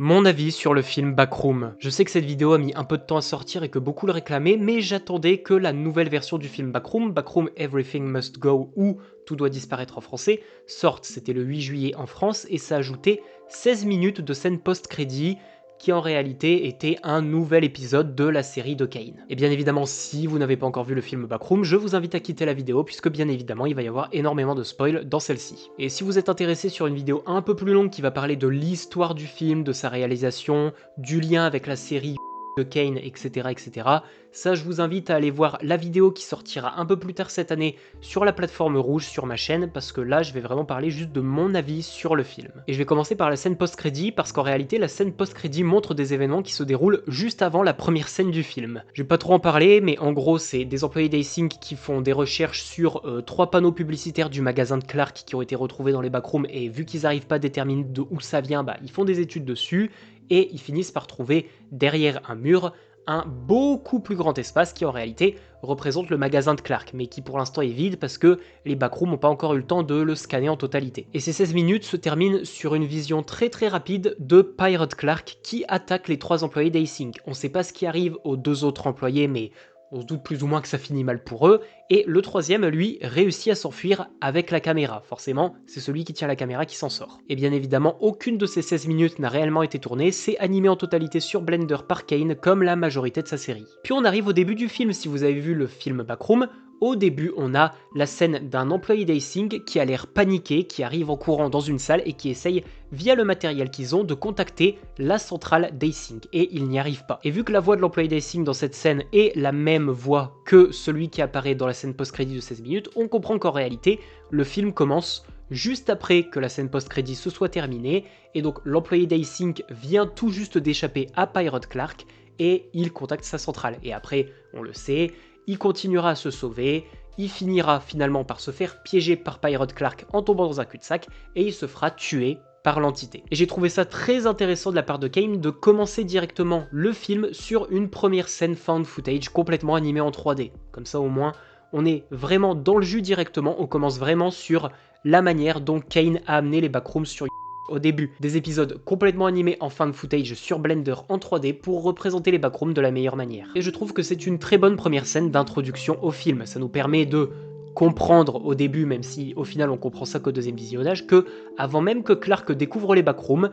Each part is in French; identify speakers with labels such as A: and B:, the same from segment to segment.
A: Mon avis sur le film Backroom. Je sais que cette vidéo a mis un peu de temps à sortir et que beaucoup le réclamaient, mais j'attendais que la nouvelle version du film Backroom, Backroom Everything Must Go ou Tout doit disparaître en français, sorte. C'était le 8 juillet en France et ça ajoutait 16 minutes de scène post-crédit qui en réalité était un nouvel épisode de la série de Kane. Et bien évidemment, si vous n'avez pas encore vu le film Backroom, je vous invite à quitter la vidéo puisque bien évidemment, il va y avoir énormément de spoils dans celle-ci. Et si vous êtes intéressé sur une vidéo un peu plus longue qui va parler de l'histoire du film, de sa réalisation, du lien avec la série de Kane, etc., etc. Ça, je vous invite à aller voir la vidéo qui sortira un peu plus tard cette année sur la plateforme rouge sur ma chaîne, parce que là, je vais vraiment parler juste de mon avis sur le film. Et je vais commencer par la scène post-crédit, parce qu'en réalité, la scène post-crédit montre des événements qui se déroulent juste avant la première scène du film. Je vais pas trop en parler, mais en gros, c'est des employés d'Async qui font des recherches sur 3 panneaux publicitaires du magasin de Clark qui ont été retrouvés dans les backrooms, et vu qu'ils n'arrivent pas à déterminer d'où ça vient, bah, ils font des études dessus, et ils finissent par trouver derrière un mur un beaucoup plus grand espace qui en réalité représente le magasin de Clark, mais qui pour l'instant est vide parce que les backrooms n'ont pas encore eu le temps de le scanner en totalité. Et ces 16 minutes se terminent sur une vision très rapide de Pirate Clark qui attaque les 3 employés d'Async. On ne sait pas ce qui arrive aux 2 autres employés, mais on se doute plus ou moins que ça finit mal pour eux, et le 3e, lui, réussit à s'enfuir avec la caméra. Forcément, c'est celui qui tient la caméra qui s'en sort. Et bien évidemment, aucune de ces 16 minutes n'a réellement été tournée, c'est animé en totalité sur Blender par Kane, comme la majorité de sa série. Puis on arrive au début du film, si vous avez vu le film Backroom. Au début, on a la scène d'un employé d'Async qui a l'air paniqué, qui arrive en courant dans une salle et qui essaye, via le matériel qu'ils ont, de contacter la centrale d'Async. Et il n'y arrive pas. Et vu que la voix de l'employé d'Async dans cette scène est la même voix que celui qui apparaît dans la scène post-crédit de 16 minutes, on comprend qu'en réalité, le film commence juste après que la scène post-crédit se soit terminée. Et donc l'employé d'Async vient tout juste d'échapper à Pirate Clark et il contacte sa centrale. Et après, on le sait, il continuera à se sauver, il finira finalement par se faire piéger par Pirate Clark en tombant dans un cul-de-sac, et il se fera tuer par l'entité. Et j'ai trouvé ça très intéressant de la part de Kane de commencer directement le film sur une première scène found footage complètement animée en 3D. Comme ça au moins, on est vraiment dans le jus directement, on commence vraiment sur la manière dont Kane a amené les backrooms sur au début, des épisodes complètement animés en found footage sur Blender en 3D pour représenter les backrooms de la meilleure manière. Et je trouve que c'est une très bonne première scène d'introduction au film. Ça nous permet de comprendre au début, même si au final on comprend ça qu'au deuxième visionnage, que avant même que Clark découvre les backrooms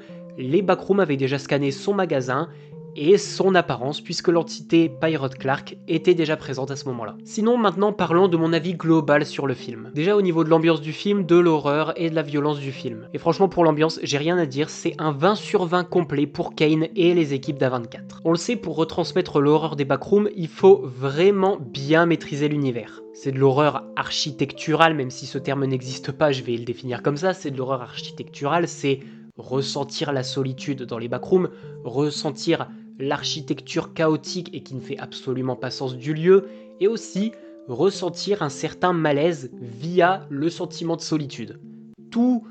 A: avaient déjà scanné son magasin et son apparence, puisque l'entité Pirate Clark était déjà présente à ce moment-là. Sinon, maintenant, parlons de mon avis global sur le film. Déjà au niveau de l'ambiance du film, de l'horreur et de la violence du film. Et franchement, pour l'ambiance, j'ai rien à dire, c'est un 20 sur 20 complet pour Kane et les équipes d'A24. On le sait, pour retransmettre l'horreur des backrooms, il faut vraiment bien maîtriser l'univers. C'est de l'horreur architecturale, même si ce terme n'existe pas, je vais le définir comme ça, c'est de l'horreur architecturale, c'est ressentir la solitude dans les backrooms, ressentir l'architecture chaotique et qui ne fait absolument pas sens du lieu, et aussi ressentir un certain malaise via le sentiment de solitude. Tout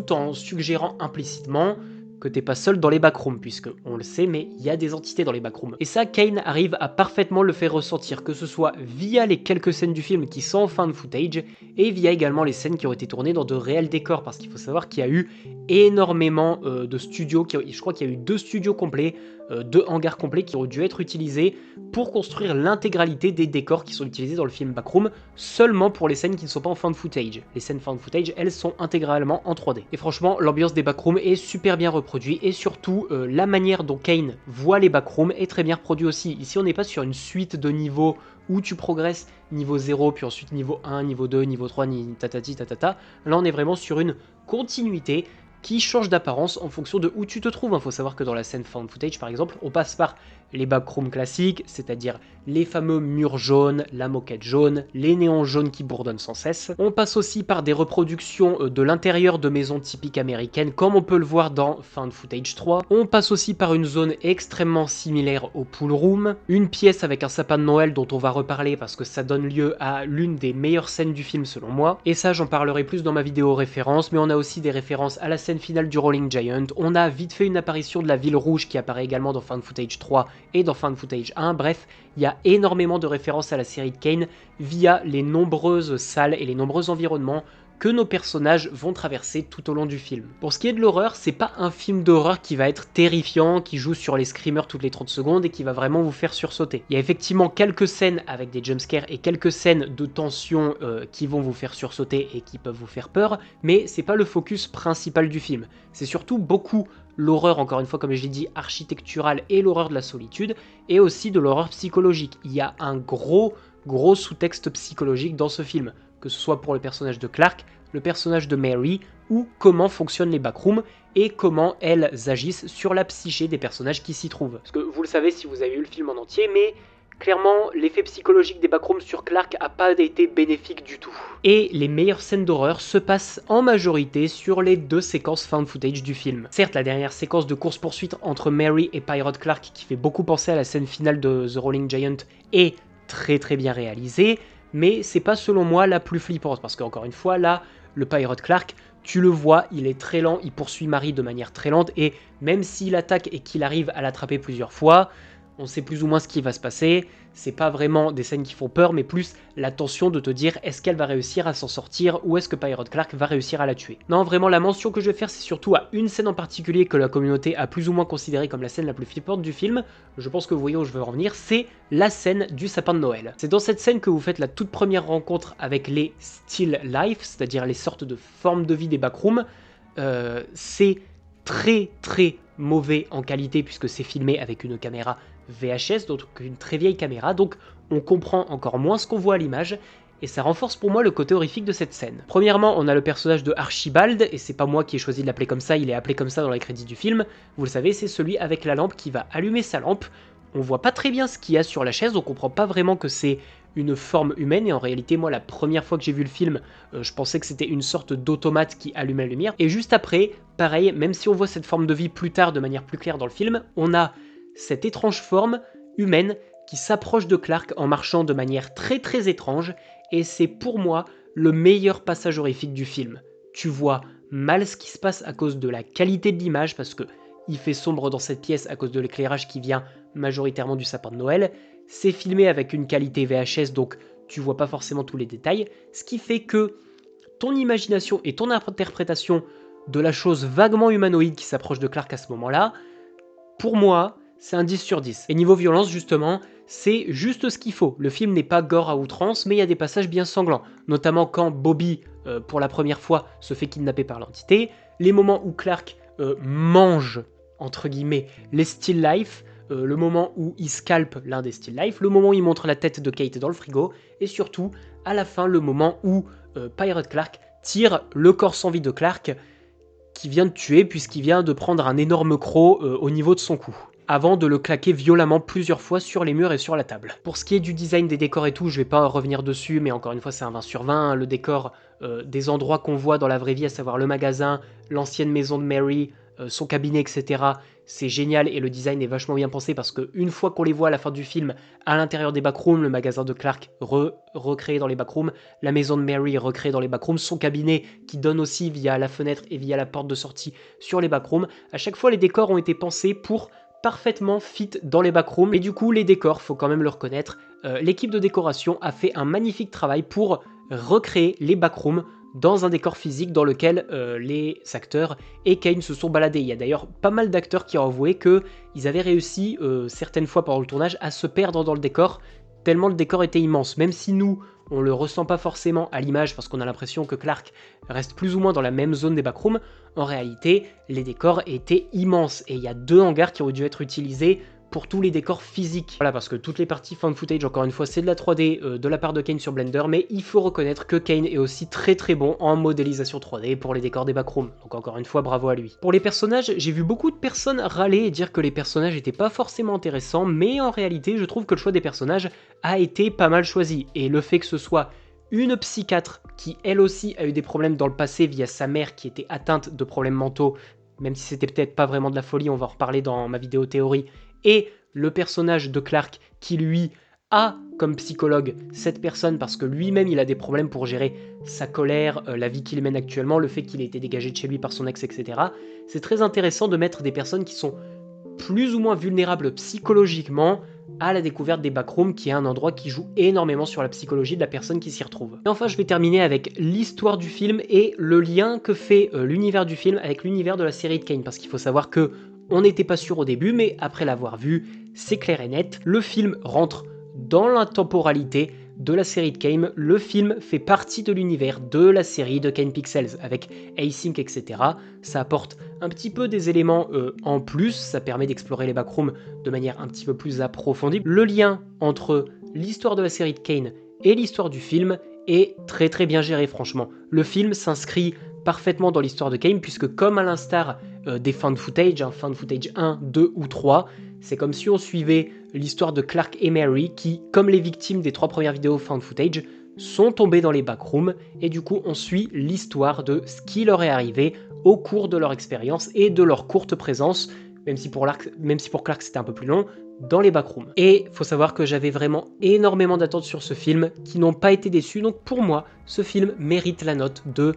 A: en suggérant implicitement que t'es pas seul dans les backrooms, puisque on le sait, mais il y a des entités dans les backrooms. Et ça, Kane arrive à parfaitement le faire ressentir, que ce soit via les quelques scènes du film qui sont en found footage, et via également les scènes qui ont été tournées dans de réels décors, parce qu'il faut savoir qu'il y a eu énormément de studios, je crois qu'il y a eu 2 studios complets, 2 hangars complets qui ont dû être utilisés pour construire l'intégralité des décors qui sont utilisés dans le film Backroom, seulement pour les scènes qui ne sont pas en found footage. Les scènes found footage, elles sont intégralement en 3D. Et franchement, l'ambiance des backrooms est super bien reproduite, et surtout, la manière dont Kane voit les backrooms est très bien reproduite aussi. Ici, on n'est pas sur une suite de niveaux où tu progresses niveau 0, puis ensuite niveau 1, niveau 2, niveau 3, tatati tatata. Là, on est vraiment sur une continuité qui change d'apparence en fonction de où tu te trouves. Il faut savoir que dans la scène found footage, par exemple, on passe par les backrooms classiques, c'est-à-dire les fameux murs jaunes, la moquette jaune, les néons jaunes qui bourdonnent sans cesse. On passe aussi par des reproductions de l'intérieur de maisons typiques américaines, comme on peut le voir dans Found Footage 3. On passe aussi par une zone extrêmement similaire au Pool Room, une pièce avec un sapin de Noël dont on va reparler parce que ça donne lieu à l'une des meilleures scènes du film selon moi. Et ça, j'en parlerai plus dans ma vidéo référence, mais on a aussi des références à la scène finale du Rolling Giant. On a vite fait une apparition de la ville rouge qui apparaît également dans Found Footage 3 et dans Found Footage 1. Bref, il y a énormément de références à la série de Kane via les nombreuses salles et les nombreux environnements que nos personnages vont traverser tout au long du film. Pour ce qui est de l'horreur, c'est pas un film d'horreur qui va être terrifiant, qui joue sur les screamers toutes les 30 secondes et qui va vraiment vous faire sursauter. Il y a effectivement quelques scènes avec des jumpscares et quelques scènes de tension qui vont vous faire sursauter et qui peuvent vous faire peur, mais c'est pas le focus principal du film. C'est surtout beaucoup l'horreur, encore une fois, comme je l'ai dit, architecturale et l'horreur de la solitude, et aussi de l'horreur psychologique. Il y a un gros sous-texte psychologique dans ce film, que ce soit pour le personnage de Clark, le personnage de Mary, ou comment fonctionnent les backrooms et comment elles agissent sur la psyché des personnages qui s'y trouvent. Parce que vous le savez si vous avez vu le film en entier, mais clairement, l'effet psychologique des backrooms sur Clark n'a pas été bénéfique du tout. Et les meilleures scènes d'horreur se passent en majorité sur les 2 séquences found footage du film. Certes, la dernière séquence de course-poursuite entre Mary et Pirate Clark, qui fait beaucoup penser à la scène finale de The Rolling Giant, est très bien réalisée, mais c'est pas selon moi la plus flippante, parce qu'encore une fois, là, le Pirate Clark, tu le vois, il est très lent, il poursuit Mary de manière très lente, et même s'il attaque et qu'il arrive à l'attraper plusieurs fois, on sait plus ou moins ce qui va se passer, c'est pas vraiment des scènes qui font peur, mais plus la tension de te dire est-ce qu'elle va réussir à s'en sortir ou est-ce que Pirate Clark va réussir à la tuer. Non, vraiment, la mention que je vais faire, c'est surtout à une scène en particulier que la communauté a plus ou moins considérée comme la scène la plus flippante du film, je pense que vous voyez où je veux en venir, c'est la scène du sapin de Noël. C'est dans cette scène que vous faites la toute première rencontre avec les still life, c'est-à-dire les sortes de formes de vie des backrooms. C'est très mauvais en qualité puisque c'est filmé avec une caméra VHS, donc une très vieille caméra, donc on comprend encore moins ce qu'on voit à l'image, et ça renforce pour moi le côté horrifique de cette scène. Premièrement, on a le personnage de Archibald, et c'est pas moi qui ai choisi de l'appeler comme ça, il est appelé comme ça dans les crédits du film, vous le savez, c'est celui avec la lampe qui va allumer sa lampe. On voit pas très bien ce qu'il y a sur la chaise, on comprend pas vraiment que c'est une forme humaine, et en réalité, moi, la première fois que j'ai vu le film, je pensais que c'était une sorte d'automate qui allumait la lumière, et juste après, pareil, même si on voit cette forme de vie plus tard de manière plus claire dans le film, on a cette étrange forme humaine qui s'approche de Clark en marchant de manière très étrange, et c'est pour moi le meilleur passage horrifique du film. Tu vois mal ce qui se passe à cause de la qualité de l'image, parce que il fait sombre dans cette pièce à cause de l'éclairage qui vient majoritairement du sapin de Noël, c'est filmé avec une qualité VHS, donc tu vois pas forcément tous les détails, ce qui fait que ton imagination et ton interprétation de la chose vaguement humanoïde qui s'approche de Clark à ce moment-là, pour moi, c'est un 10 sur 10. Et niveau violence, justement, c'est juste ce qu'il faut. Le film n'est pas gore à outrance, mais il y a des passages bien sanglants. Notamment quand Bobby, pour la première fois, se fait kidnapper par l'entité. Les moments où Clark mange, entre guillemets, les still life. Le moment où il scalpe l'un des still life. Le moment où il montre la tête de Kate dans le frigo. Et surtout, à la fin, le moment où Pirate Clark tire le corps sans vie de Clark, qui vient de tuer puisqu'il vient de prendre un énorme croc au niveau de son cou, avant de le claquer violemment plusieurs fois sur les murs et sur la table. Pour ce qui est du design des décors et tout, je vais pas revenir dessus, mais encore une fois c'est un 20 sur 20, hein, le décor des endroits qu'on voit dans la vraie vie, à savoir le magasin, l'ancienne maison de Mary, son cabinet, etc. C'est génial et le design est vachement bien pensé parce qu'une fois qu'on les voit à la fin du film, à l'intérieur des backrooms, le magasin de Clark recréé dans les backrooms, la maison de Mary recréée dans les backrooms, son cabinet qui donne aussi via la fenêtre et via la porte de sortie sur les backrooms, à chaque fois les décors ont été pensés pour parfaitement fit dans les backrooms, et du coup les décors, faut quand même le reconnaître, l'équipe de décoration a fait un magnifique travail pour recréer les backrooms dans un décor physique dans lequel les acteurs et Kane se sont baladés. Il y a d'ailleurs pas mal d'acteurs qui ont avoué qu'ils avaient réussi certaines fois pendant le tournage à se perdre dans le décor, tellement le décor était immense. Même si nous, on le ressent pas forcément à l'image parce qu'on a l'impression que Clark reste plus ou moins dans la même zone des backrooms, en réalité, les décors étaient immenses et il y a 2 hangars qui auraient dû être utilisés pour tous les décors physiques. Voilà, parce que toutes les parties found footage, encore une fois, c'est de la 3D de la part de Kane sur Blender, mais il faut reconnaître que Kane est aussi très bon en modélisation 3D pour les décors des backrooms. Donc encore une fois, bravo à lui. Pour les personnages, j'ai vu beaucoup de personnes râler et dire que les personnages n'étaient pas forcément intéressants, mais en réalité, je trouve que le choix des personnages a été pas mal choisi. Et le fait que ce soit une psychiatre qui, elle aussi, a eu des problèmes dans le passé via sa mère qui était atteinte de problèmes mentaux, même si c'était peut-être pas vraiment de la folie, on va en reparler dans ma vidéo théorie, et le personnage de Clark qui lui a comme psychologue cette personne parce que lui-même il a des problèmes pour gérer sa colère, la vie qu'il mène actuellement, le fait qu'il ait été dégagé de chez lui par son ex, etc. C'est très intéressant de mettre des personnes qui sont plus ou moins vulnérables psychologiquement à la découverte des backrooms, qui est un endroit qui joue énormément sur la psychologie de la personne qui s'y retrouve. Et enfin, je vais terminer avec l'histoire du film et le lien que fait l'univers du film avec l'univers de la série de Kane, parce qu'il faut savoir que on n'était pas sûr au début, mais après l'avoir vu, c'est clair et net. Le film rentre dans l'intemporalité de la série de Kane. Le film fait partie de l'univers de la série de Kane Pixels, avec async, etc. Ça apporte un petit peu des éléments en plus, ça permet d'explorer les backrooms de manière un petit peu plus approfondie. Le lien entre l'histoire de la série de Kane et l'histoire du film est très très bien géré, franchement. Le film s'inscrit parfaitement dans l'histoire de Kane, puisque comme à l'instar des found footage, found footage 1, 2 ou 3, c'est comme si on suivait l'histoire de Clark et Mary qui, comme les victimes des 3 premières vidéos found footage, sont tombés dans les backrooms, et du coup on suit l'histoire de ce qui leur est arrivé au cours de leur expérience et de leur courte présence, même si pour Clark c'était un peu plus long, dans les backrooms. Et faut savoir que j'avais vraiment énormément d'attentes sur ce film qui n'ont pas été déçues, donc pour moi ce film mérite la note de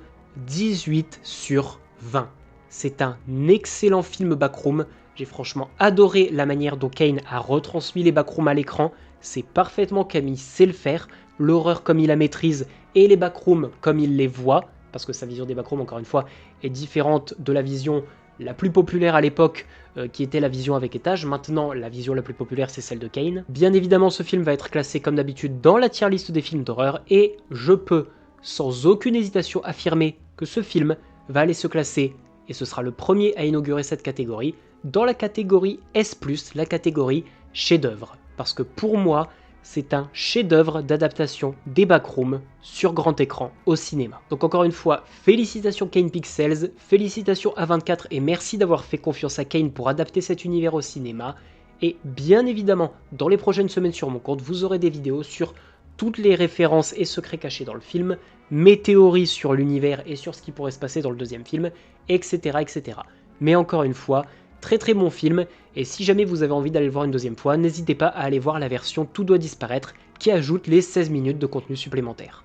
A: 18 sur 20. C'est un excellent film backroom. J'ai franchement adoré la manière dont Kane a retransmis les backrooms à l'écran. C'est parfaitement comme il sait le faire. L'horreur comme il la maîtrise et les backrooms comme il les voit. Parce que sa vision des backrooms, encore une fois, est différente de la vision la plus populaire à l'époque, qui était la vision avec étage. Maintenant, la vision la plus populaire, c'est celle de Kane. Bien évidemment, ce film va être classé comme d'habitude dans la tier list des films d'horreur. Et je peux, sans aucune hésitation, affirmer que ce film va aller se classer, et ce sera le premier à inaugurer cette catégorie, dans la catégorie S+, la catégorie chef-d'œuvre. Parce que pour moi, c'est un chef-d'œuvre d'adaptation des backrooms sur grand écran au cinéma. Donc encore une fois, félicitations Kane Pixels, félicitations A24 et merci d'avoir fait confiance à Kane pour adapter cet univers au cinéma. Et bien évidemment, dans les prochaines semaines sur mon compte, vous aurez des vidéos sur toutes les références et secrets cachés dans le film, mes théories sur l'univers et sur ce qui pourrait se passer dans le deuxième film, etc. etc. Mais encore une fois, très très bon film, et si jamais vous avez envie d'aller le voir une deuxième fois, n'hésitez pas à aller voir la version Tout doit disparaître, qui ajoute les 16 minutes de contenu supplémentaire.